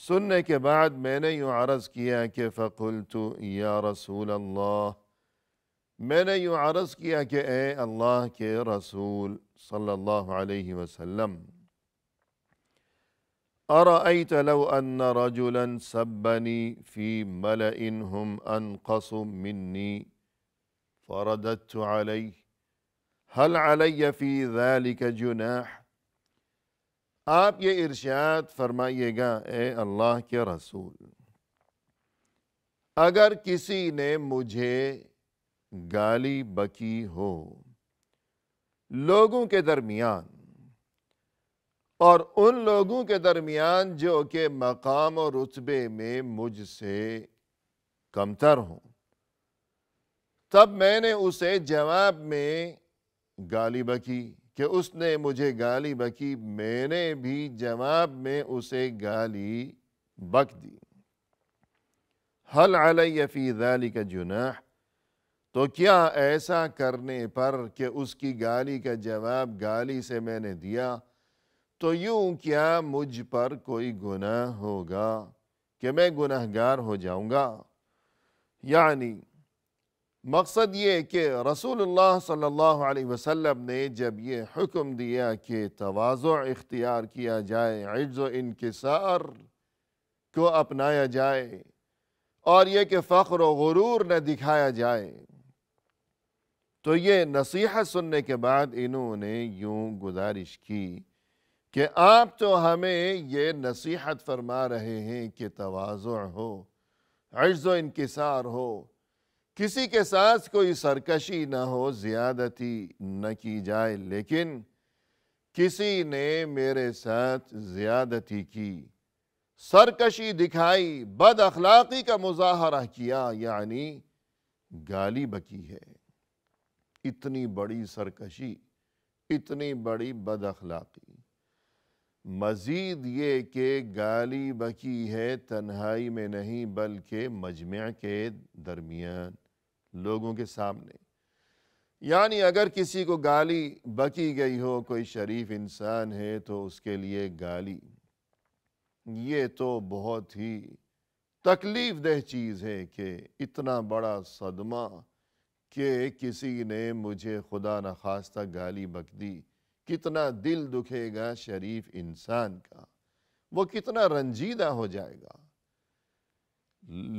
سننے کے بعد میں نے یوں عرض کیا کہ فقلت یا رسول اللہ، میں نے یوں عرض کیا کہ اے اللہ کے رسول صلی اللہ علیہ وسلم، ارأیت لو ان رجلا سبنی فی ملأ هم انقص منی فرددت علیہ هل علی فی ذلک جناح؟ آپ یہ ارشاد فرمائیے گا اے اللہ کے رسول، اگر کسی نے مجھے گالی بکی ہو لوگوں کے درمیان، اور ان لوگوں کے درمیان جو کہ مقام و رتبے میں مجھ سے کمتر ہوں، تب میں نے اسے جواب میں گالی بکی کہ اس نے مجھے گالی بکی، میں نے بھی جواب میں اسے گالی بک دی، حل علی فی ذلک جناح، تو کیا ایسا کرنے پر کہ اس کی گالی کا جواب گالی سے میں نے دیا تو یوں کیا مجھ پر کوئی گناہ ہوگا کہ میں گناہگار ہو جاؤں گا؟ یعنی مقصد یہ کہ رسول اللہ صلی اللہ علیہ وسلم نے جب یہ حکم دیا کہ تواضع اختیار کیا جائے، عجز و انکسار کو اپنایا جائے، اور یہ کہ فخر و غرور نہ دکھایا جائے، تو یہ نصیحت سننے کے بعد انہوں نے یوں گزارش کی کہ آپ تو ہمیں یہ نصیحت فرما رہے ہیں کہ تواضع ہو، عجز و انکسار ہو، کسی کے ساتھ کوئی سرکشی نہ ہو، زیادتی نہ کی جائے، لیکن کسی نے میرے ساتھ زیادتی کی، سرکشی دکھائی، بد اخلاقی کا مظاہرہ کیا، یعنی گالی بکی ہے، اتنی بڑی سرکشی، اتنی بڑی بد اخلاقی، مزید یہ کہ گالی بکی ہے تنہائی میں نہیں بلکہ مجمع کے درمیان، لوگوں کے سامنے، یعنی اگر کسی کو گالی بکی گئی ہو، کوئی شریف انسان ہے تو اس کے لیے گالی یہ تو بہت ہی تکلیف دہ چیز ہے کہ اتنا بڑا صدمہ کہ کسی نے مجھے خدا نخواستہ گالی بک دی، کتنا دل دکھے گا شریف انسان کا، وہ کتنا رنجیدہ ہو جائے گا۔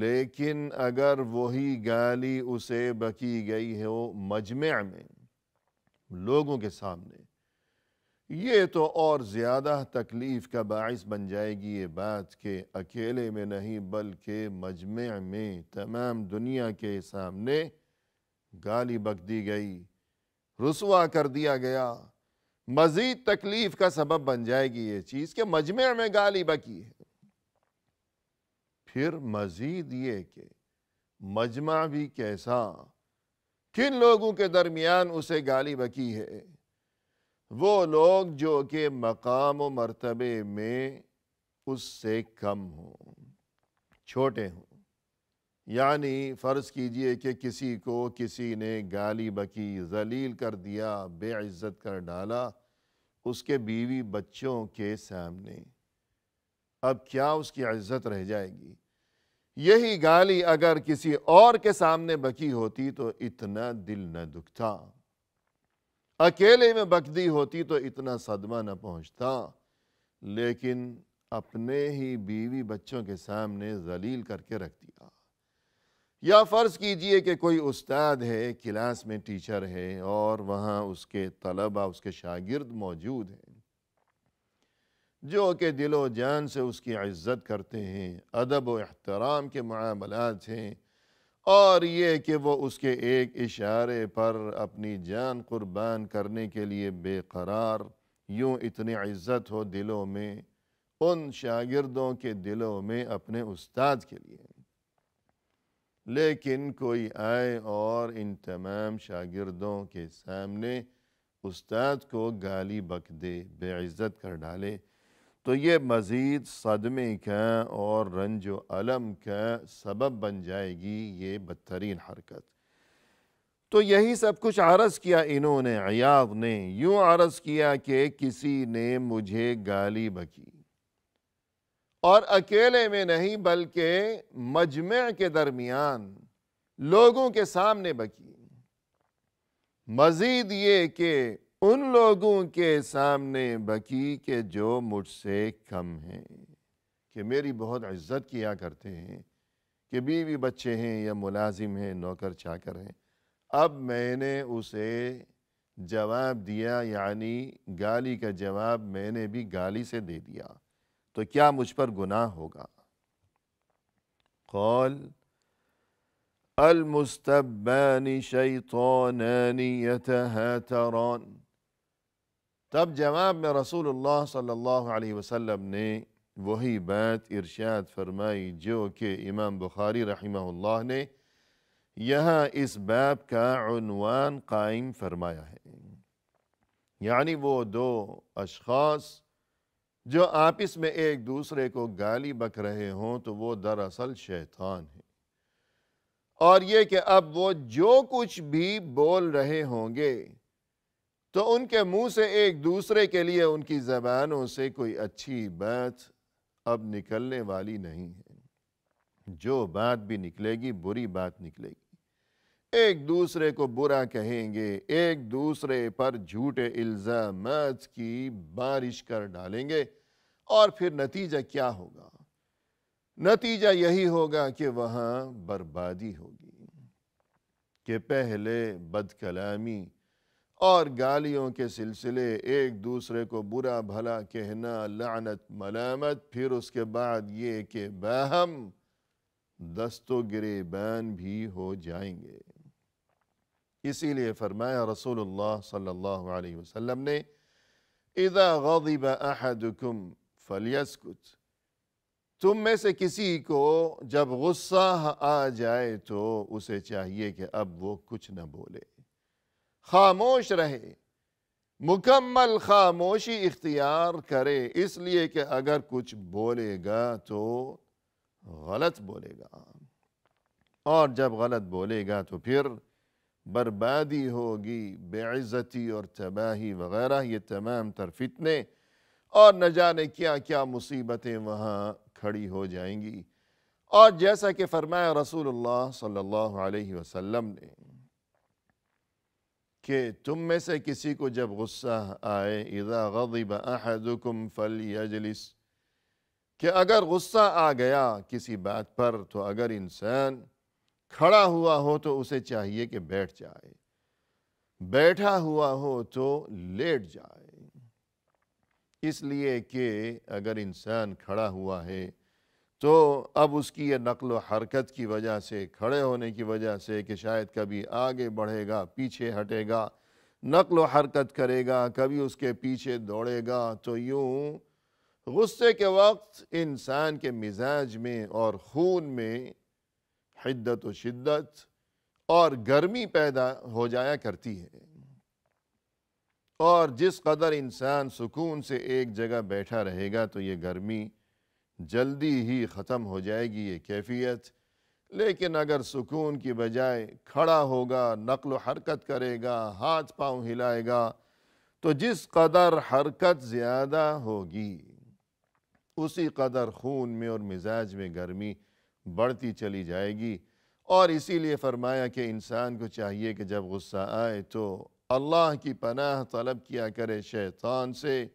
لیکن اگر وہی گالی اسے بکی گئی ہو مجمع میں، لوگوں کے سامنے، یہ تو اور زیادہ تکلیف کا باعث بن جائے گی یہ بات کہ اکیلے میں نہیں بلکہ مجمع میں تمام دنیا کے سامنے گالی بک دی گئی، رسوا کر دیا گیا، مزید تکلیف کا سبب بن جائے گی یہ چیز کہ مجمع میں گالی بکی ہے۔ پھر مزید یہ کہ مجمع بھی کیسا، کن لوگوں کے درمیان اسے گالی بکی ہے؟ وہ لوگ جو کہ مقام و مرتبے میں اس سے کم ہوں، چھوٹے ہوں، یعنی فرض کیجئے کہ کسی کو کسی نے گالی بکی، ذلیل کر دیا، بے عزت کر ڈالا اس کے بیوی بچوں کے سامنے، اب کیا اس کی عزت رہ جائے گی؟ یہی گالی اگر کسی اور کے سامنے بکی ہوتی تو اتنا دل نہ دکھتا، اکیلے میں بک دی ہوتی تو اتنا صدمہ نہ پہنچتا، لیکن اپنے ہی بیوی بچوں کے سامنے ذلیل کر کے رکھ دیا۔ یا فرض کیجئے کہ کوئی استاد ہے، کلاس میں ٹیچر ہے، اور وہاں اس کے طلبہ، اس کے شاگرد موجود ہیں جو کہ دل و جان سے اس کی عزت کرتے ہیں، ادب و احترام کے معاملات ہیں، اور یہ کہ وہ اس کے ایک اشارے پر اپنی جان قربان کرنے کے لیے بے قرار، یوں اتنی عزت ہو دلوں میں، ان شاگردوں کے دلوں میں اپنے استاد کے لیے، لیکن کوئی آئے اور ان تمام شاگردوں کے سامنے استاد کو گالی بک دے، بے عزت کر ڈالے، تو یہ مزید صدمے کا اور رنج و الم کا سبب بن جائے گی یہ بدترین حرکت۔ تو یہی سب کچھ عرض کیا انہوں نے، عیاض نے یوں عرض کیا کہ کسی نے مجھے گالی بکی اور اکیلے میں نہیں بلکہ مجمع کے درمیان لوگوں کے سامنے بکی، مزید یہ کہ ان لوگوں کے سامنے بکی کہ جو مجھ سے کم ہیں، کہ میری بہت عزت کیا کرتے ہیں، کہ بیوی بچے ہیں یا ملازم ہیں، نوکر چاکر ہیں، اب میں نے اسے جواب دیا، یعنی گالی کا جواب میں نے بھی گالی سے دے دیا، تو کیا مجھ پر گناہ ہوگا؟ قال المستبان شیطانان یتہاتران، تب جواب میں رسول اللہ صلی اللہ علیہ وسلم نے وہی بات ارشاد فرمائی جو کہ امام بخاری رحمہ اللہ نے یہاں اس باب کا عنوان قائم فرمایا ہے، یعنی وہ دو اشخاص جو آپس میں ایک دوسرے کو گالی بک رہے ہوں تو وہ دراصل شیطان ہیں، اور یہ کہ اب وہ جو کچھ بھی بول رہے ہوں گے تو ان کے منہ سے ایک دوسرے کے لیے ان کی زبانوں سے کوئی اچھی بات اب نکلنے والی نہیں ہے، جو بات بھی نکلے گی بری بات نکلے گی، ایک دوسرے کو برا کہیں گے، ایک دوسرے پر جھوٹے الزامات کی بارش کر ڈالیں گے، اور پھر نتیجہ کیا ہوگا؟ نتیجہ یہی ہوگا کہ وہاں بربادی ہوگی، کہ پہلے بد کلامی اور گالیوں کے سلسلے، ایک دوسرے کو برا بھلا کہنا، لعنت ملامت، پھر اس کے بعد یہ کہ باہم دست و گریبان بھی ہو جائیں گے۔ اسی لیے فرمایا رسول اللہ صلی اللہ علیہ وسلم نے اذا غضب احدکم فلیسکت، تم میں سے کسی کو جب غصہ آ جائے تو اسے چاہیے کہ اب وہ کچھ نہ بولے، خاموش رہے، مکمل خاموشی اختیار کرے، اس لیے کہ اگر کچھ بولے گا تو غلط بولے گا، اور جب غلط بولے گا تو پھر بربادی ہوگی، بے عزتی اور تباہی وغیرہ، یہ تمام تر فتنے اور نہ جانے کیا کیا مصیبتیں وہاں کھڑی ہو جائیں گی۔ اور جیسا کہ فرمایا رسول اللہ صلی اللہ علیہ وسلم نے کہ تم میں سے کسی کو جب غصہ آئے، اذا غضب احدکم فلیجلس، کہ اگر غصہ آ گیا کسی بات پر تو اگر انسان کھڑا ہوا ہو تو اسے چاہیے کہ بیٹھ جائے، بیٹھا ہوا ہو تو لیٹ جائے، اس لیے کہ اگر انسان کھڑا ہوا ہے تو اب اس کی یہ نقل و حرکت کی وجہ سے، کھڑے ہونے کی وجہ سے کہ شاید کبھی آگے بڑھے گا، پیچھے ہٹے گا، نقل و حرکت کرے گا، کبھی اس کے پیچھے دوڑے گا، تو یوں غصے کے وقت انسان کے مزاج میں اور خون میں حدت و شدت اور گرمی پیدا ہو جایا کرتی ہے، اور جس قدر انسان سکون سے ایک جگہ بیٹھا رہے گا تو یہ گرمی جلدی ہی ختم ہو جائے گی، یہ کیفیت۔ لیکن اگر سکون کی بجائے کھڑا ہوگا، نقل و حرکت کرے گا، ہاتھ پاؤں ہلائے گا، تو جس قدر حرکت زیادہ ہوگی اسی قدر خون میں اور مزاج میں گرمی بڑھتی چلی جائے گی۔ اور اسی لیے فرمایا کہ انسان کو چاہیے کہ جب غصہ آئے تو اللہ کی پناہ طلب کیا کرے شیطان سے،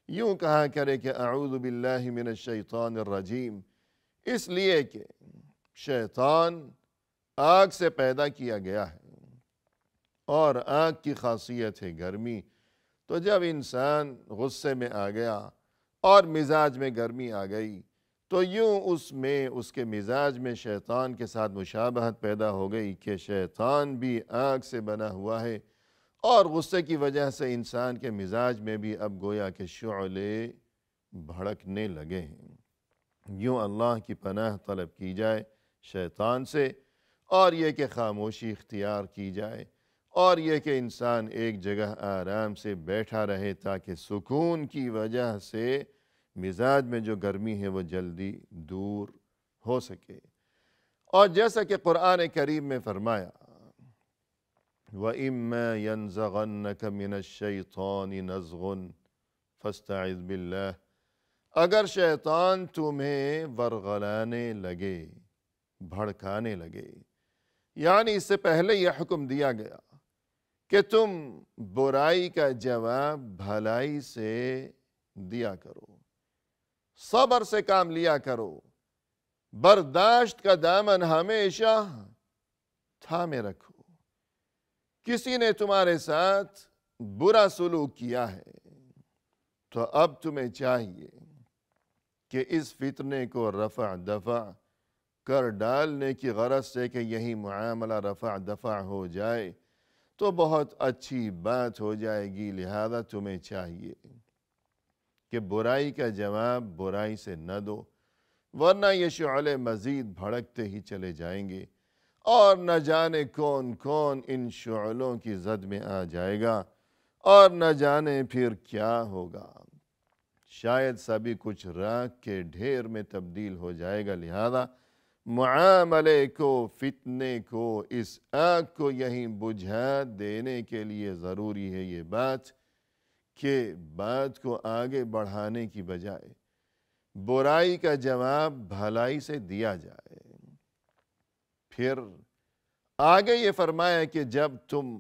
یوں کہا کرے کہ اعوذ باللہ من الشیطان الرجیم، اس لیے کہ شیطان آگ سے پیدا کیا گیا ہے اور آگ کی خاصیت ہے گرمی، تو جب انسان غصے میں آ گیا اور مزاج میں گرمی آ گئی تو یوں اس کے مزاج میں شیطان کے ساتھ مشابہت پیدا ہو گئی کہ شیطان بھی آگ سے بنا ہوا ہے، اور غصے کی وجہ سے انسان کے مزاج میں بھی اب گویا کہ شعلے بھڑکنے لگے ہیں۔ یوں اللہ کی پناہ طلب کی جائے شیطان سے، اور یہ کہ خاموشی اختیار کی جائے، اور یہ کہ انسان ایک جگہ آرام سے بیٹھا رہے تاکہ سکون کی وجہ سے مزاج میں جو گرمی ہے وہ جلدی دور ہو سکے۔ اور جیسا کہ قرآن کریم میں فرمایا وَإِمَّا يَنزَغَنَّكَ مِنَ الشَّيْطَانِ نَزْغٌ فَاسْتَعِذْ بِاللَّهِ، اگر شیطان تمہیں ورغلانے لگے، بھڑکانے لگے، یعنی اس سے پہلے یہ حکم دیا گیا کہ تم برائی کا جواب بھلائی سے دیا کرو، صبر سے کام لیا کرو، برداشت کا دامن ہمیشہ تھامے رکھو۔ کسی نے تمہارے ساتھ برا سلوک کیا ہے تو اب تمہیں چاہیے کہ اس فتنے کو رفع دفع کر ڈالنے کی غرض سے کہ یہی معاملہ رفع دفع ہو جائے تو بہت اچھی بات ہو جائے گی۔ لہذا تمہیں چاہیے کہ برائی کا جواب برائی سے نہ دو، ورنہ یہ شعلے مزید بھڑکتے ہی چلے جائیں گے اور نہ جانے کون کون ان شعلوں کی زد میں آ جائے گا اور نہ جانے پھر کیا ہوگا، شاید سبھی کچھ راکھ کے ڈھیر میں تبدیل ہو جائے گا۔ لہذا معاملے کو، فتنے کو، اس آگ کو یہیں بجھا دینے کے لیے ضروری ہے یہ بات کہ بات کو آگے بڑھانے کی بجائے برائی کا جواب بھلائی سے دیا جائے۔ پھر آگے یہ فرمایا کہ جب تم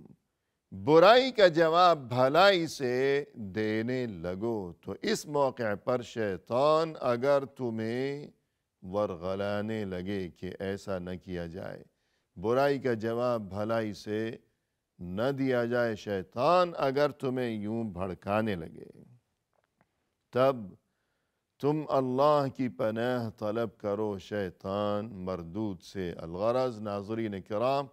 برائی کا جواب بھلائی سے دینے لگو تو اس موقع پر شیطان اگر تمہیں ورغلانے لگے کہ ایسا نہ کیا جائے، برائی کا جواب بھلائی سے نہ دیا جائے، شیطان اگر تمہیں یوں بھڑکانے لگے، تب تم اللہ کی پناہ طلب کرو شیطان مردود سے۔ الغرض ناظرین کرام،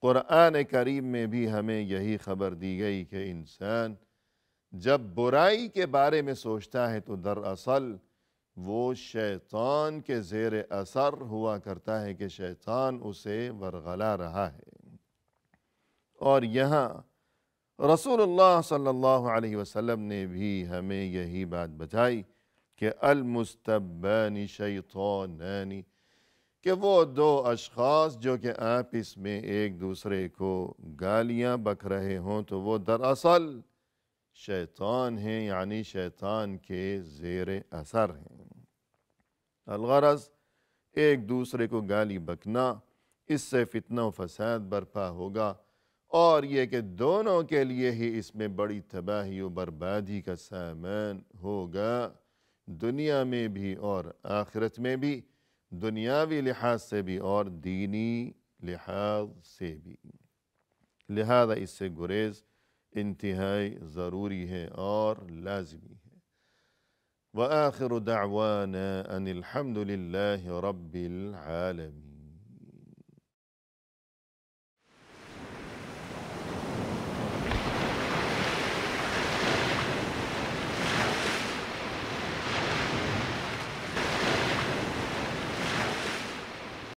قرآن کریم میں بھی ہمیں یہی خبر دی گئی کہ انسان جب برائی کے بارے میں سوچتا ہے تو دراصل وہ شیطان کے زیر اثر ہوا کرتا ہے کہ شیطان اسے ورغلا رہا ہے۔ اور یہاں رسول اللہ صلی اللہ علیہ وسلم نے بھی ہمیں یہی بات بتائی کہ المستبان شیطانان، کہ وہ دو اشخاص جو کہ آپس میں ایک دوسرے کو گالیاں بک رہے ہوں تو وہ دراصل شیطان ہیں، یعنی شیطان کے زیر اثر ہیں۔ الغرض ایک دوسرے کو گالی بکنا، اس سے فتنہ و فساد برپا ہوگا اور یہ کہ دونوں کے لیے ہی اس میں بڑی تباہی و بربادی کا سامان ہوگا، دنیا میں بھی اور آخرت میں بھی، دنیاوی لحاظ سے بھی اور دینی لحاظ سے بھی۔ لہذا اس سے گریز انتہائی ضروری ہے اور لازمی ہے۔ وآخر دعوانا ان الحمد للہ رب العالمین۔